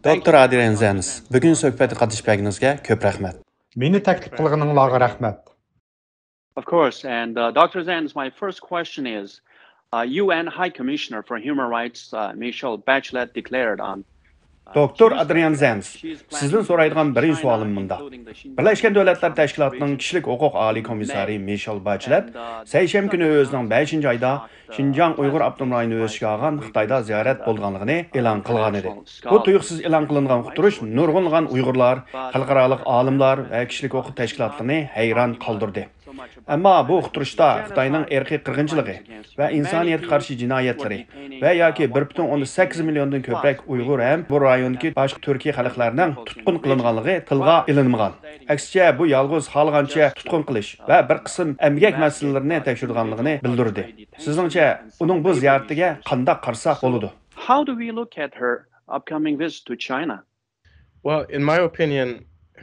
Doktor Adrian Zenz, bugun suhbatga qatnashganingizga ko'p rahmat. Meni taklif qilganingizga rahmat. Of course, and Dr. Zenz, my first question is, UN High Commissioner for Human Rights, Michelle Bachelet, declared on Doktor Adrian Zenz, sizdan so'raydigan birinchi savolim bunda. Birlashgan Davlatlar Tashkilotining kishilik huquq oliy komissari Michelle Bachelet seshanba kuni o'zining 5-oyda Xinjiang Uyg'ur avtonom rayonini o'zishga olgan Xitoyda ziyorat bo'lganligini e'lon qilgan edi. Bu tuyuqsiz e'lon qilingan uqtirish nurg'unlagan Uyg'urlar, xalqaro olimlar va kishilik huquq tashkilotlarini hayron qoldirdi. Ammo bu uqtirishda Xitoyning irqiy qirg'inchiligi va insoniyatga qarshi jinoyatlari va yoki 1.8 milliondan ko'proq Uyg'ur ham bu rayondagi boshqa Turkiya xalqlarining tutqun qilinganligi tilga ilinmagan. Aksicha bu yolg'iz xohlagancha tutqun qilish va bir qism emgak masalalarini tekshirganligini bildirdi. Sizningcha uning bu ziyoratiga qanday qarsak bo'ladi? How do we look at her upcoming visit to China? Well, in my opinion,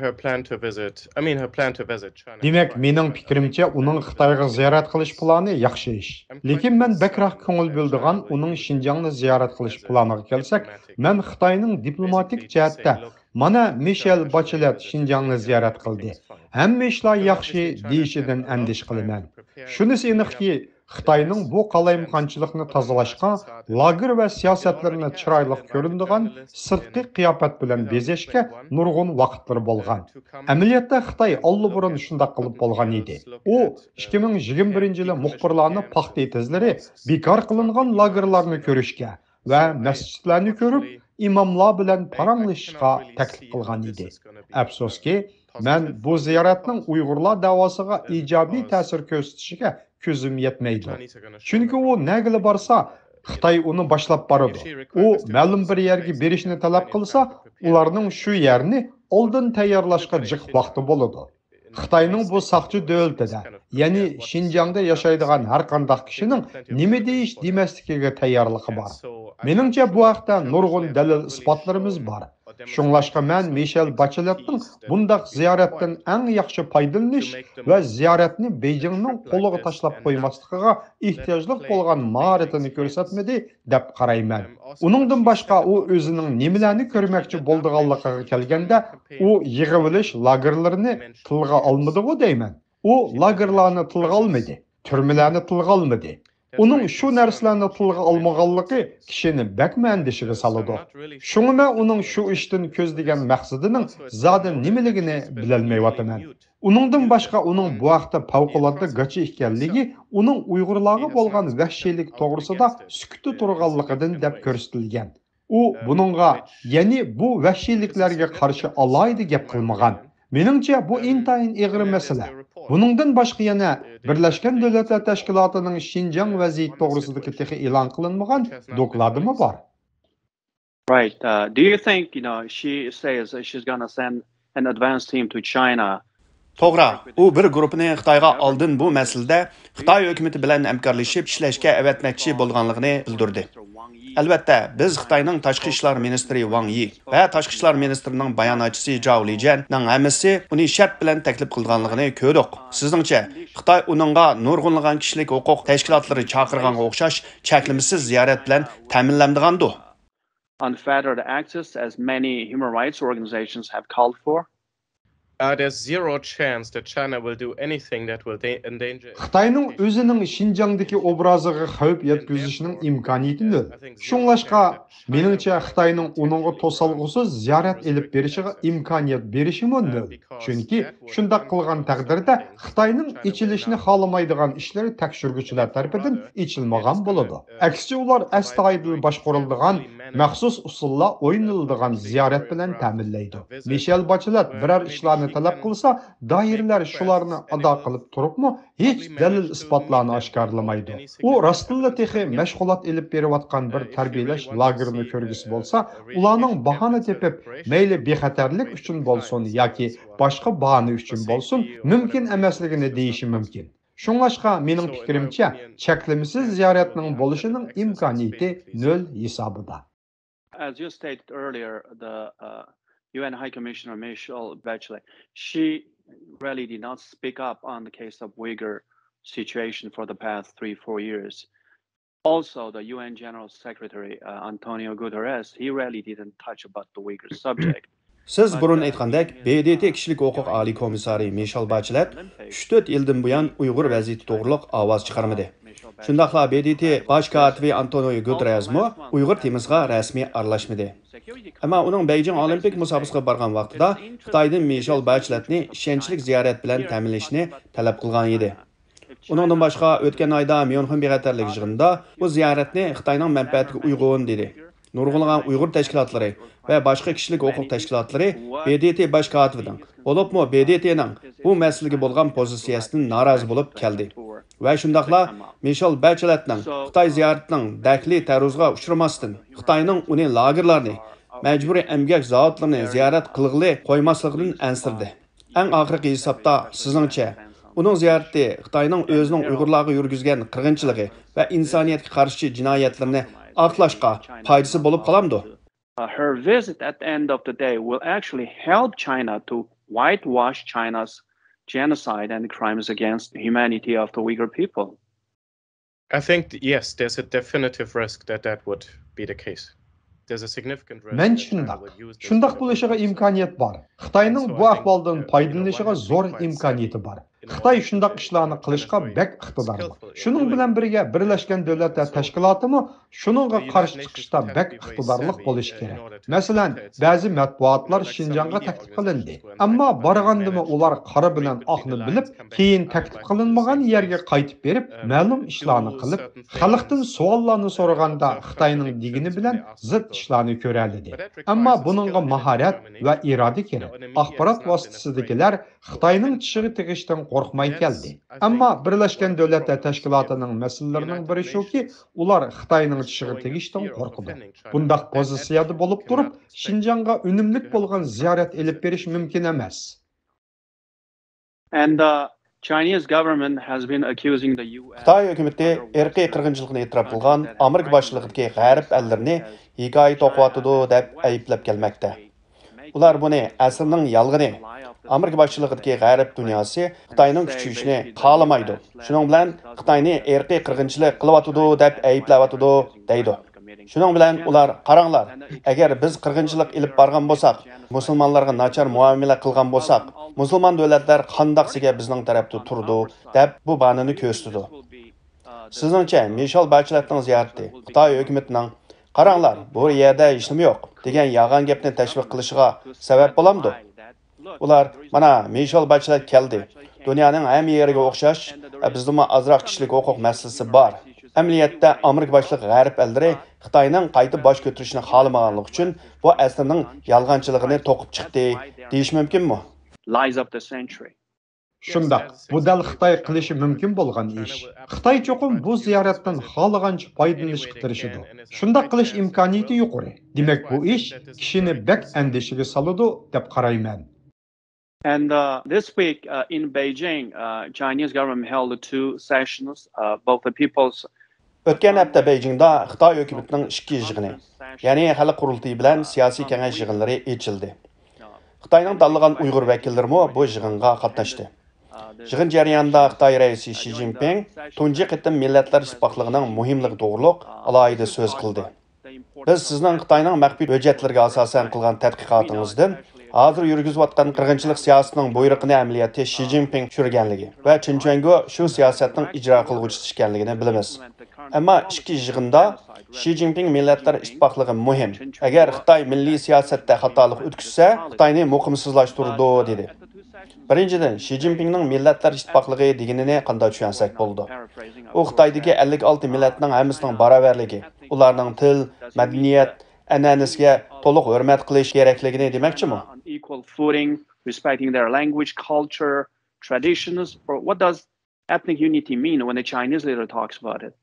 her plan to visit China. Demak, mening fikrimcha, uning Xitoyga ziyorat qilish plani yaxshi ish. Lekin men bakroq ko'ngil bo'ldigan uning Xinjiangni ziyorat qilish planiga kelsak, men Xitoyning diplomatik jihatda mana Michelle Bachelet Xinjiangni ziyorat qildi. Hamma ishlar yaxshi deyishidan andish qilaman. Shunisi aniqki, Xitoyning bu qalaymaqonchilikni tozalashga, lager va siyosatlarini chiroyli ko'rinadigan sirtqi qiyofat bilan bezashga nurg'un vaqtlar bo'lgan. Amaliyotda Xitoy allburun shunday qilib bo'lgan edi. U 2021-yili muxbirlarni paxta tezlari bekor qilingan lagerlarni ko'rishga va masjidlarni ko'rib, imomlar bilan paranglashishga taklif qilgan edi. Afsuski, men bu ziyoratning Uyg'urlar davosiga ijobiy ta'sir ko'rsatishiga ko'zim yetmaydi. Chunki u nagili borsa, Xitoy uni boshlab boradi. U ma'lum bir yerga berishni talab qilsa, ularning shu yerni oldin tayyorlashga jiq vaqti bo'ladi. Xitoyning bu saqchi davlatida, ya'ni Xinjiangda yashaydigan har qanday kishining nima deyish demasligiga tayyorligi bor. Meningcha bu haqda nurg'un dalil isbotlarimiz bor. Shunglashqa men Michelle Bacheletning bundaq ziyoratdan eng yaxshi foydalanish va ziyoratni Beijingning qo'liga tashlab qo'ymasligiga ehtiyojli bo'lgan mahoratini ko'rsatmadi deb qarayman. Uningdan boshqa u o'zining nimalarni ko'rmoqchi bo'lganligiga kelganda, u yig'ilish lagerlarini tilga olmadi-ku deyman. U lagerlarni tilga olmadi, turmalarni tilga olmadi. Uning shu narsalarni tilga olmaganligi kishini bakma andishiga soladi. Shunga men uning shu ishdan ko'zlagan maqsadining zodi nimaligini bilolmayapman. Uningdan boshqa uning bu vaqtda favqulodda gachi ekanligi uning Uyg'urlarga bo'lgan vahshiylik to'g'risida sukuti turganligidan deb ko'rsatilgan. U buningga, ya'ni bu vahshiyliklarga qarshi alohida gap qilmagan. Meningcha bu intayin og'ir masala. Buningdan boshqa yana Birlashgan Davlatlar Tashkilotining Xinjiang vaziyati to'g'risidagi texi e'lon qilinmagan dokladimi bor? Right. Do you think, she says she's going to send an advance team to China? To'g'ri, u bir guruhni Xitoyga oldin bu masalada Xitoy hukumati bilan hamkorlashib ishlashga avatmoqchi bo'lganligini bildirdi. Albatta, biz Xitoyning tashqi ishlar ministri Wang Yi va tashqi ishlar ministrining bayonotchisi Zhao Lijianning hammasi uni shart bilan taklif qilganligini ko'rdik. Sizningcha, Xitoy uningga nurg'unlagan kishilik huquq tashkilotlari chaqirganga o'xshash cheklimisiz ziyorat bilan ta'minlandigandi. Unfettered access, as many human rights organizations have called for? There's zero chance that China will do anything that will endanger. Xitoyning o'zining Xinjiangdagi obraziga xavf yetkazishning imkoniyati nol. Shunglashqa, meningcha Xitoyning uningga to'salg'usiz ziyorat elib berishiga imkoniyat berishi nol. Chunki shunday qilgan taqdirda Xitoyning ichilishni xohlamaydigan ishlari tekshiruvchilar tomonidan ichilmagan bo'ladi. Aksicha ular astoydil boshqariladigan maxsus usullar o'ynaladigan ziyorat bilan ta'minlaydi. Michelle Bachelet biror ishlarni talab qilsa, doirlar shularni ado qilib turibmi, hech dalil isbotlarni oshkorlamaydi. U rostilla texi mashg'ulot elib berayotgan bir tarbiyalash lagerini ko'rgisi bo'lsa, ularning bahona tepib, mayli bexatarlik uchun bo'lsin yoki boshqa bahona uchun bo'lsin, mumkin emasligini deyishi mumkin. Shunglashqa mening fikrimcha, cheklimisiz ziyoratning bo'lishining imkoniyati nol hisobida. As you stated earlier, the UN High Commissioner Michelle Bachelet, she really did not speak up on the case of Uyghur situation for the past 3-4 years. Also, the UN General Secretary Antonio Guterres, he really didn't touch about the Uyghur subject. Siz burun aytgandek, BDT Kişilik Hukuk Ali Komissari Michelle Bachelet 3-4 yıldan buyan Uyghur vaziyeti to'g'riliq ovoz chiqarmadi. Shundaqla BDT bosh katibi Antonio Guterresmi Uyghur temasiga rasmiy aralashmadi. Ammo uning Beijing Olimpik musobaqasiga borgan vaqtida Xitoydan Michelle Bacheletni ishonchli ziyorat bilan ta'minlashni talab qilgan edi. Uningdan boshqa o'tgan oyda Myunxen bexatarlik yig'inida bu ziyoratni Xitoyning manfaatiga uyg'un dedi. Nurg'unlagan Uyg'ur tashkilotlari va boshqa kishilik huquq tashkilotlari BDT bosh katibining, bo'libmi BDTning bu masalaga bo'lgan pozitsiyasidan norozi bo'lib keldi. Va shundaqla Michelle Bacheletning Xitoy ziyoratining dakli ta'ruzga uchramasdan Xitoyning uni lagerlarni, majburiy emgak zavodlarini ziyorat qilg'ili qo'ymasligidan ansirdi. Eng oxirgi hisobda sizningcha uning ziyorati Xitoyning o'zining Uyg'urlarga yurgizgan qirg'inchiligi va insoniyatga qarshi jinoyatlarini aqlashqa foydasi bo'lib qolamdi. Her visit at the end of the day will actually help China to whitewash China's genocide and crimes against humanity of the Uyghur people. I think, yes, there's a definitive risk that that would be the case. There's a significant risk. Men that China shundaq. will use this Shundaq as a bo'lishiga weapon. imkoniyat bor. Xitoyning bu ahvoldan foydalanishiga zo'r imkoniyati bor. Xitoy shundaq ishlarni qilishga bek iqtidorli. Shuning bilan birga Birlashgan Davlatlar Tashkilotimi shuningga qarshi chiqishda bek iqtidorli bo'lishi kerak. Masalan, ba'zi matbuotlar Xinjiangga taklif qilindi. Ammo borgandimi ular qora bilan oqni bilib, keyin taklif qilinmagan yerga qaytib berib, ma'lum ishlarni qilib, xalqdan savollarni so'raganda Xitoyning digini bilan zid ishlarni ko'radi. Ammo buningga mahorat va iroda kerak. Axborot vositasidagilar Xitoyning tishiga tegishdan qo'rqmay keldi. Ammo Birlashgan Davlatlar Tashkilotining masalalarining biri shuki, ular Xitoyning tishiga tegishdan qo'rqadi. Bundaq pozitsiyada bo'lib turib, Xinjiangga unumli bo'lgan ziyorat elib berish mumkin emas. And the Chinese government has been accusing the US. Xitoy hukumati irqiy qirg'inchilikni e'tirof qilgan Amerika boshchiligidagi g'arb ellerini hikoya to'qiyotidi deb ayblab kelmoqda. Ular buni asrning yolg'oni. Amerika boshchiligidagi g'arb dunyosi Xitoyning kuchayishini xohlamaydi. Shuning bilan Xitoyni irqiy qirg'inchilik qilyotidi deb ayblayotidi deydi. Shuning bilan ular qaranglar, agar biz qirg'inchilik ilib borgan bo'lsak, musulmonlarga nachar muomala qilgan bo'lsak, musulmon davlatlar qandoqsiga bizning tarafda turdi deb bu banini ko'rsatdi. Sizningcha Michelle Bacheletning ziyorati Xitoy hukumatining qaranglar, bu yerda hech nima yo'q degan yolg'on gapni tashviq qilishiga sabab bo'lamdi. Ular mana Michelle Bachelet keldi. Dunyoning hamma yeriga o'xshash, bizda azroq kishilik huquq masalasi bor. Amaliyotda Amerika boshliq g'arb ellari Xitoyning qayta bosh ko'tarishni xohlamaganligi uchun bu asrning yolg'onchiligini to'qib chiqdi deyish mumkinmi? Lies of the century. Shundaq, bu dal Xitoy qilishi mumkin bo'lgan ish. Xitoy cho'qim bu ziyoratdan xohlagancha foydalanishga tirishadi. Shundaq qilish imkoniyati yuqori. Demak, bu ish kishini bek andishiga soladi deb qarayman. And this week in Beijing, Chinese government held two sessions, both the people's. O'tgan hafta Beijingda Xitoy hukumatining ikki yig'ini, ya'ni xalq qurultiyi bilan siyosiy kengash yig'inlari ochildi. Xitoyning tanlagan Uyg'ur vakillarimi bu yig'inga qatnashdi. Yig'in jarayonida Xitoy raisi Xi Jinping tunji qitim millatlar ittifoqligining muhimligi to'g'riliq alohida so'z qildi. Biz sizning Xitoyning maxfiy hujjatlarga asosan qilgan tadqiqotingizdan hozir yurgizayotgan qirg'inchilik siyosatining buyruqini amaliyotda Xi Jinping tushirganligi va Chinchuango shu siyosatning ijro qilguvchisi ekanligini bilamiz. Ammo ikki yig'inda Xi Jinping millatlar ittifoqligi muhim. Agar Xitoy milliy siyosatda xatolik o'tkazsa, Xitoyni muqimsizlashtiradi dedi. Birinchidan, Xi Jinpingning millatlar ittifoqligi deganini qanday tushunsak bo'ldi. U Xitoydagi 56 millatning hammasining barobarligi, ularning til, madaniyat, an'anasiga to'liq hurmat qilish kerakligini demoqchimi? Equal footing, respecting their language, culture, traditions. Or what does ethnic unity mean when the Chinese leader talks about it?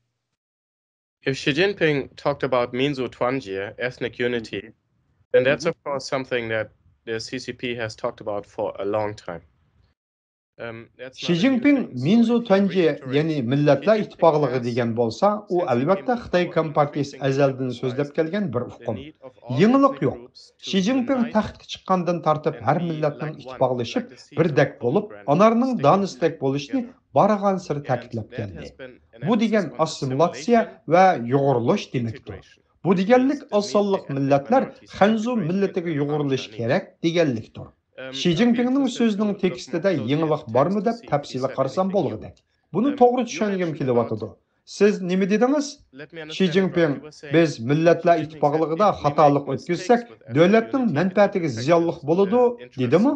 If Xi Jinping talked about Minzu Tuanjie, ethnic unity, then that's of course something that the CCP has talked about for a long time. Xi Jinping Minzu Tuanji, ya'ni Millatlar Ittifoqligi degan bo'lsa, u albatta Xitoy Kompartiyasi azaldan so'zlab kelgan bir uqum. Yenilik yo'q. Xi Jinping taxtga chiqqandan tortib har millatning ittifoqlashib, birdek bo'lib, onarning donisdek bo'lishini baragan sir ta'kidlab keldi. Bu degan assimilyatsiya va yo'g'irlash demakdir. Bu deganlik osonliq millatlar Xanzu millatiga yo'g'irilish kerak deganlikdir. Xi Jinpingning so'zining tekstida yenilik bormi deb tafsili qarasam bo'lg'idek. Buni to'g'ri tushungim kelyapti. Siz nima dedingiz? Xi Jinping biz millatlar ittifoqligida xatolik o'tkazsak, davlatning manfaatiga ziyonli bo'ladi, dedimi?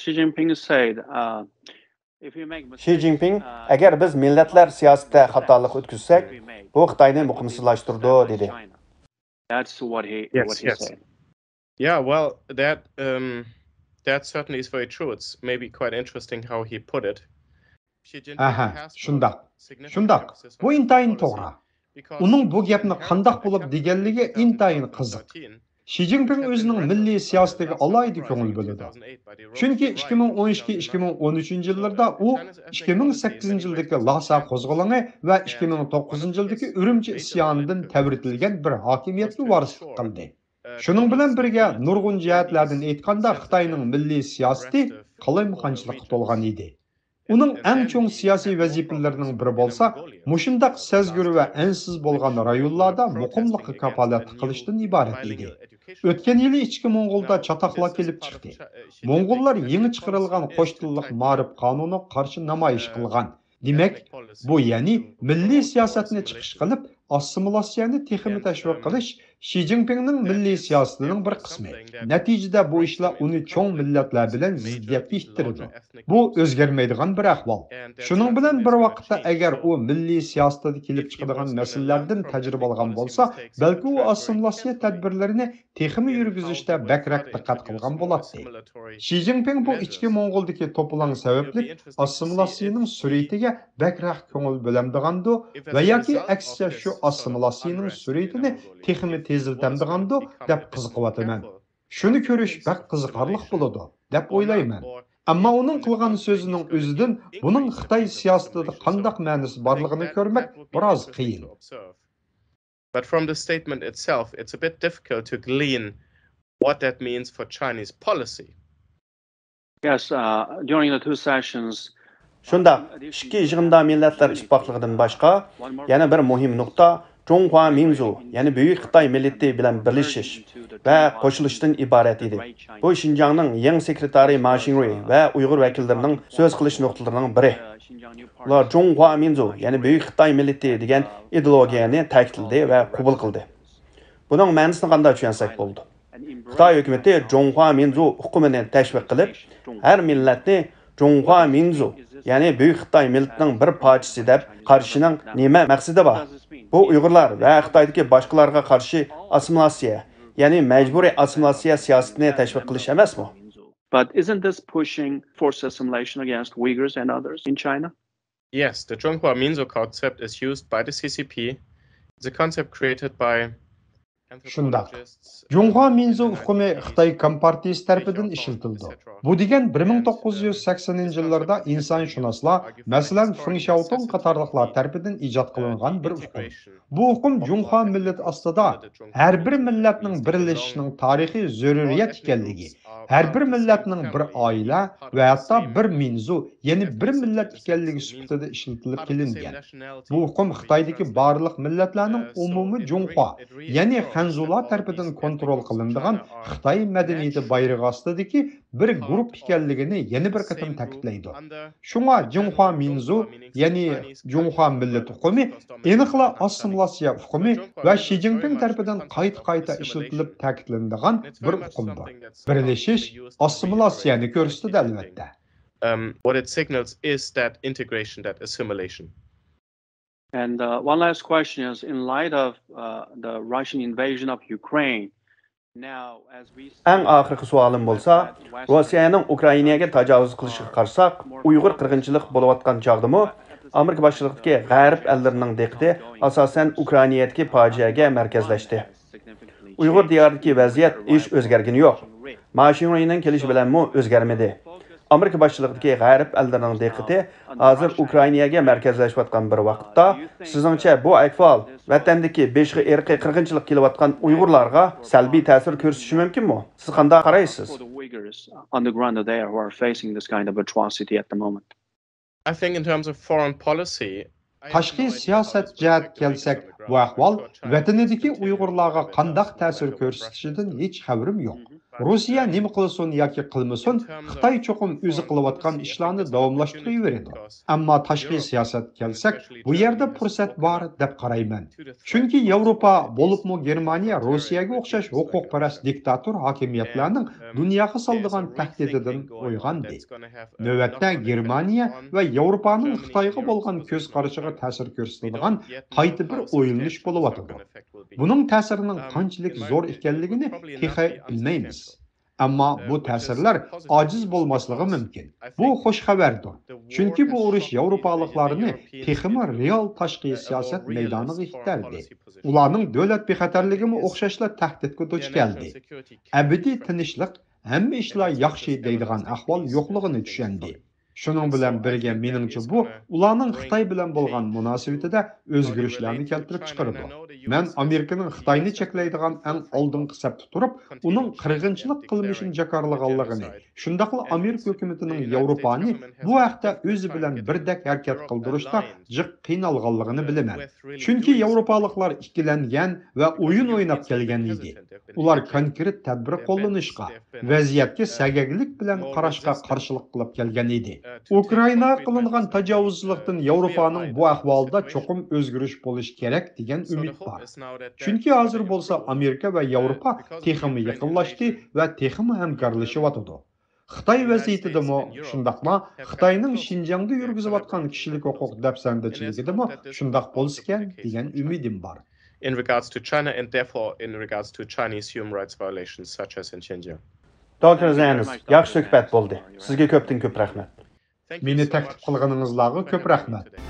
Xi Jinping said, Xi Jinping, agar biz millatlar siyosatida xatolik o'tkazsak, bu Xitoyni muqimsizlashtirdi, dedi. That's what he said. Yeah, well, that certainly is very true. It's maybe quite interesting how he put it. Aha, shundaq. Bu intayin to'g'ri. Uning bu gapni qandoq bo'lib deganligi intayin qiziq. Xi Jinping o'zining milliy siyosatiga alohida ko'ngil bo'ladi. Chunki 2012-2013 yillarda u 2008 yildagi Lhasa qo'zg'oloni va 2009 yildagi Urumchi isyonidan tabritilgan bir hokimiyatni varislik qildi. Shuning bilan birga nurg'un jihatlardan aytganda Xitoyning milliy siyosati qalaymuqanchilikqa to'lgan edi. Uning eng cho'ng siyosiy vazifalarining biri bo'lsa, mushundaq sezgir va ansiz bo'lgan rayonlarda muqimlikqa kafolat qilishdan iborat edi. O'tgan yili ichki Mo'ng'ulda chatoqlar kelib chiqdi. Mo'ng'ullar yangi chiqarilgan qo'sh tillik ma'rif qonuni qarshi namoyish qilgan. Demak, bu ya'ni milliy siyosatni chiqish qilib, assimilyatsiyani texnik tashviq qilish Xi Jinpingning milliy siyosatining bir qismi. Natijada bu ishlar uni cho'ng millatlar bilan ziddiyatga ittirdi. Bu o'zgarmaydigan bir ahvol. Shuning bilan bir vaqtda agar u milliy siyosatda kelib chiqadigan masalalardan tajriba olgan bo'lsa, balki u assimilyatsiya tadbirlarini texnik yurgizishda bakrak diqqat qilgan bo'lardi. Xi Jinping bu ichki Mo'ng'uldagi to'polon sababli assimilyatsiyaning sur'atiga bakrak ko'ngil bo'lamdigandi va yoki aksiya shu assimilyatsiyaning sur'atini texnik teziltamdigandi deb qiziqyapman. Shuni ko'rish bak qiziqarli bo'ladi deb o'ylayman. Ammo uning qilgan so'zining o'zidan buning Xitoy siyosatida qanday ma'nosi borligini ko'rmak biroz qiyin. But from the statement itself, it's a bit difficult to glean what that means for Chinese policy. Yes, during the two sessions, Shundaq, ikki yig'inda millatlar ittifoqligidan boshqa yana bir muhim nuqta Zhonghua Minzu, ya'ni Buyuk Xitoy millati bilan birlashish va qo'shilishdan iborat edi. Bu Xinjiangning yangi sekretari Ma Xingrui va Uyg'ur vakillarining so'z qilish nuqtalarining biri. Ular Zhonghua Minzu, ya'ni Buyuk Xitoy millati degan ideologiyani ta'kidladi va qabul qildi. Buning ma'nosini qanday tushunsak bo'ldi? Xitoy hukumatı Zhonghua Minzu hukumini tashviq qilib, har millatni Zhonghua Minzu, ya'ni Buyuk Xitoy millatining bir parchasi deb qarishining nima maqsadi bor? Bu Uyg'urlar va Xitoydagi boshqalarga qarshi assimilyatsiya, ya'ni majburiy assimilyatsiya siyosatini tashviq qilish emasmi? but isn't this pushing forced assimilation against Uyghurs and others in China? Yes, the Zhonghua Minzu concept is used by the CCP. It's a concept created by Shundaq. Zhonghua Minzu hukumi Xitoy Kompartiyasi tarafidan ishlatildi. Bu degan 1980-yillarda insonshunoslar, masalan, Feng Xiaotong qatorliqlar tarafidan ijod qilingan bir hukum. Bu hukum Zhonghua millati ostida har bir millatning birlashishining tarixiy zaruriyat ekanligi, har bir millatning bir oila va hatto bir minzu, ya'ni bir millat ekanligi sifatida ishlatilib kelingan. Bu hukum Xitoydagi barliq millatlarning umumiy Zhonghua, ya'ni Xanzular tarafidan kontrol qilinadigan Xitoy madaniyati bayrog'i ostidagi bir guruh ekanligini yana bir qatam ta'kidlaydi. Shunga Zhonghua Minzu, ya'ni Zhonghua millat hukumi, aniqla assimilyatsiya hukumi va Xi Jinping tarafidan qayta ishlatilib ta'kidlanadigan bir hukumdir. Birlashish assimilyatsiyani ko'rsatadi albatta. What it signals is that integration, that assimilation. And one last question is, in light of the Russian invasion of Ukraine, now as we Eng oxirgi savolim bo'lsa, Rossiyaning Ukrainaga tajovuz qilishiga qarsak, Uyg'ur qirg'inchilik bo'layotgan chog'dimi, Amerika boshchiligidagi g'arb ellarining diqqati asosan Ukrainadagi fojiaga markazlashdi. Uyg'ur diyoridagi vaziyat ish o'zgargani yo'q. Ma Xingruyning kelishi bilan o'zgarmadi. Amerika başçılığındaki g'arb ellerining diqqati hozir Ukrainaga markazlashayotgan bir vaqtda, sizningcha bu ahvol vatandagi beshg'i irqiy qirg'inchilik kelayotgan Uyg'urlarga salbiy ta'sir ko'rsatishi mumkinmi? Siz qanday qaraysiz? For the Uyghurs on the ground there who are facing this kind of atrocity at the moment. I think in terms of foreign policy, Tashqi siyosat jihat kelsak, bu ahvol vatanidagi Uyg'urlarga qandaq ta'sir ko'rsatishidan hech xabarim yo'q. Rossiya nima qilsin yoki qilmasin, Xitoy cho'qim o'zi qilayotgan ishlarni davomlashtiraveradi. Ammo tashqi siyosat kelsak, bu yerda fursat bor deb qarayman. Chunki Yevropa, bo'libmi Germaniya Rossiyaga o'xshash huquqparast diktator hokimiyatlarning dunyoga soldigan tahdididan uyg'ondi. Navbatda Germaniya va Yevropaning Xitoyga bo'lgan ko'z qarashiga ta'sir ko'rsatadigan qayta bir o'yinish bo'layotdi. Buning ta'sirining qanchalik zo'r ekanligini texay bilmaymiz. Ammo bu ta'sirlar ojiz bo'lmasligi mumkin. Bu xush xabardir. Chunki bu urush Yevropaliklarni texmi real tashqi siyosat maydoniga itardi. Ularning davlat bexatarligini o'xshashla tahdidga duch keldi. Abadiy tinchlik, hamma ishlar yaxshi deydigan ahvol yo'qligini tushundi. Shuning bilan birga meningcha bu ularning Xitoy bilan bo'lgan munosabatida o'zgarishlarni keltirib chiqardi. Men Amerikaning Xitoyni cheklaydigan eng oldingi safda turib, uning qirg'inchilik qilmishini jakarlaganligini, shundaqla Amerika hukumatining Yevropani bu haqda o'zi bilan birdek harakat qildirishda jiq qiynalganligini bilaman. Chunki Yevropaliklar ikkilangan va o'yin o'ynab kelgan edi. Ular konkret tadbir qo'llanishga, vaziyatga sagaglik bilan qarashga qarshilik qilib kelgan edi. Ukraina qilingan tajovuzchilikdan Yevropaning bu ahvolda cho'qim o'zgarish bo'lish kerak degan umid bor. Chunki hozir bo'lsa Amerika va Yevropa texmi yaqinlashdi va texmi hamkorlashyapti. Xitoy vaziyatidami shundaqmi Xitoyning Xinjiangda yurgizayotgan kishilik huquq dafsandachiligidami shundaq bo'lsa ekan degan umidim bor. In regards to China and therefore in regards to Chinese human rights violations such as in Xinjiang. Dr. Zanis, yaxshi suhbat bo'ldi. Sizga ko'pdan ko'p rahmat. Thank you Meni so taklif much qilganingizlarga for ko'p having me rahmat. today.